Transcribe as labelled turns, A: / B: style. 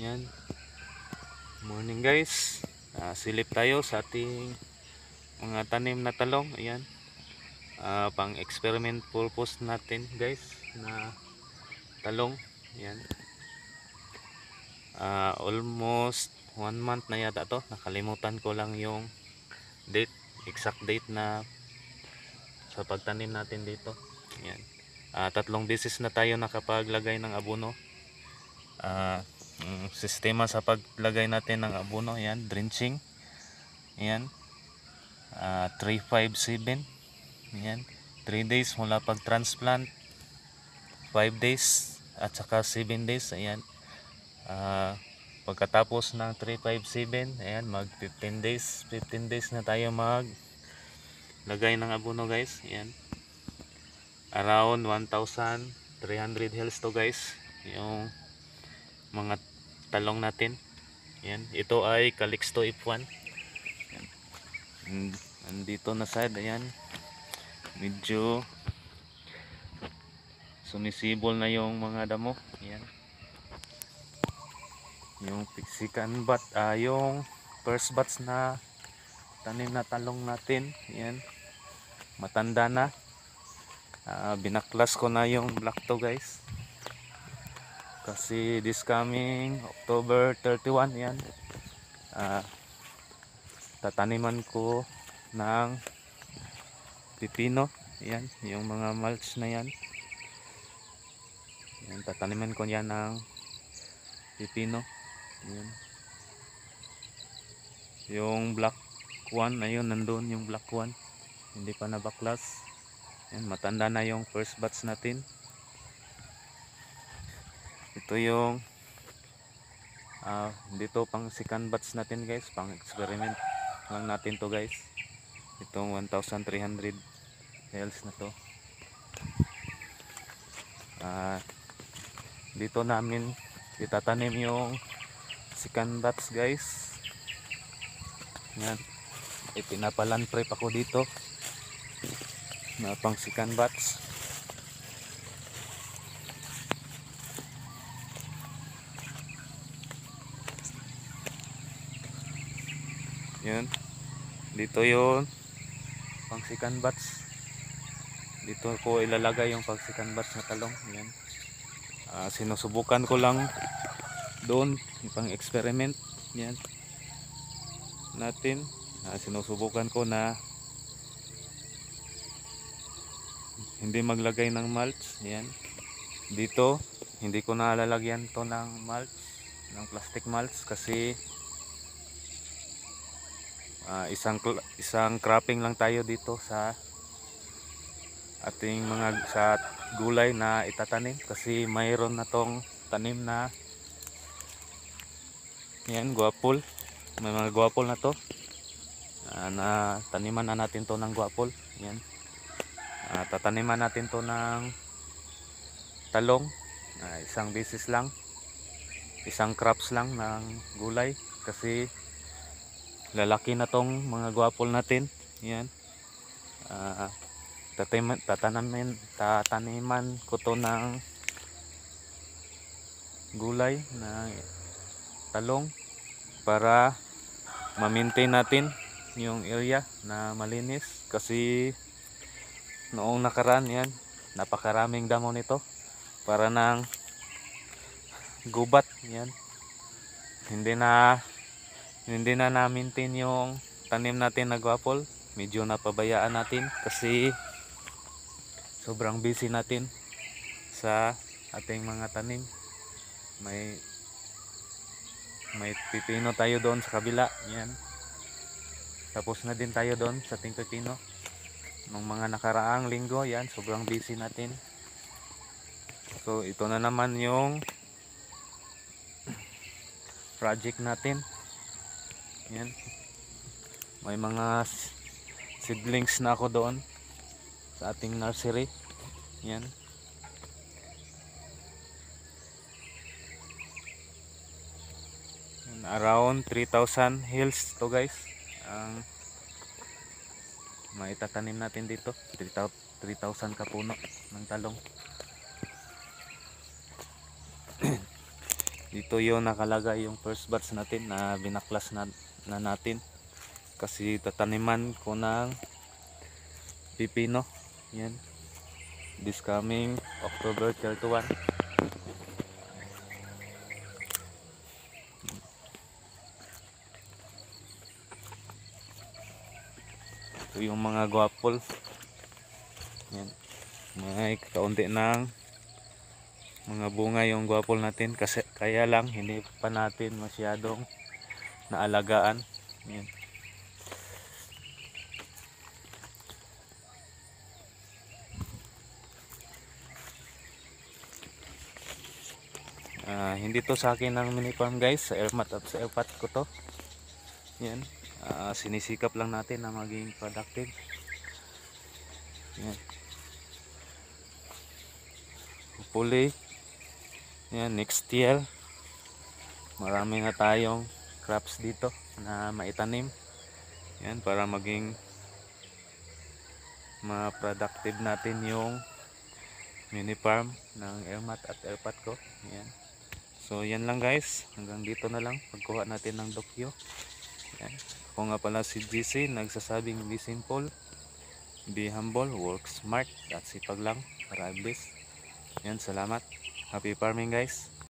A: Yan. Morning guys. Silip tayo sa ating mga tanim na talong. Ayan. Pang experiment purpose natin guys na talong. Ayan. Almost 1 month na yata to. Nakalimutan ko lang yung date, exact date na sa pagtanim natin dito. Ayan. 3 beses na tayo nakapaglagay ng abono. Sistema sa paglagay natin ng abono, yan, drenching. Ayan. 357. Ayan. 3 days mula pag transplant, 5 days at saka 7 days. Ayan. Pagkatapos ng 357, ayan, mag 15 days 15 days na tayo mag lagay ng abono guys. Ayan. Around 1,300 hills to guys, yung mga talong natin. Ayan. Ito ay Calixto F1. Ayan. Andito na side. Ayan. Medyo sumisibol na yung mga damo. Ayan. Yung second bat, yung first batch na tanim na talong natin. Ayan. Matanda na. Binaklas ko na yung black to guys. Kasi this coming October 31, yan. Tataniman ko ng pipino. Yan, yung mga mulch na yan. Yan, tataniman ko yan ng pipino. Yan. Yung black one, ayun, nandun yung black one. Hindi pa nabaklas. Yan, matanda na yung first batch natin. Ito yung dito pang second batch natin guys, pang experiment lang natin to guys. Itong 1,300 hills na to. Dito namin itatanim yung second batch guys. Yan, ipinapalan prep ako dito na pang second batch. Yun, dito yun pang second batch. Dito ko ilalagay yung pang second batch na talong. Yan. Sinusubukan ko lang doon pang experiment. Yan natin. Sinusubukan ko na hindi maglagay ng mulch. Yan. Dito hindi ko na lalagyan to ng mulch, ng plastic mulch, kasi isang cropping lang tayo dito sa ating mga sa gulay na itatanim, kasi mayroon na tong tanim na yan, guapol. May mga guapol na to, na taniman na natin to ng guapol. Yan. Tataniman natin to ng talong, isang beses lang, isang crops lang ng gulay, kasi lalaki na tong mga guapol natin. Yan. Tataniman ko to ng gulay na talong para ma-maintain natin yung area na malinis, kasi noong nakaraan, yan, napakaraming damo nito, para ng gubat. Yan. Hindi na na-maintain yung tanim natin na guapol. Medyo napabayaan natin kasi sobrang busy natin sa ating mga tanim. May pipino tayo doon sa kabila. Yan. Tapos na din tayo doon sa ating pipino nung mga nakaraang linggo. Yan, sobrang busy natin. So ito na naman yung project natin. Yan. May mga seedlings na ako doon sa ating nursery. Yan. Around 3,000 hills to guys ang maitatanim natin dito. 3,000 kapuno ng talong. Dito yung nakalagay yung first batch natin na binaklas na natin. Kasi tataniman ko ng pipino. Yan. This coming October 31. Ito yung mga guwapol. Yan. May kaunti ng mga bunga yung guwapol natin. Kasi kaya lang hindi pa natin masyadong naalagaan. Yan. Hindi to sa akin ng mini farm guys, sa airmat at sa airpat ko to. Yan. Sinisikap lang natin na maging productive. Yan. Hopefully, yan, next year marami na tayong crops dito na maitanim. Yan, para maging ma-productive natin yung mini farm ng airmat at airpat ko. Yan. So yan lang guys, hanggang dito na lang pagkuha natin ng dokyo. Yan. Ako nga pala si GC, nagsasabing be simple, be humble, work smart, at sipag lang para at least. Yan, salamat. Happy farming guys.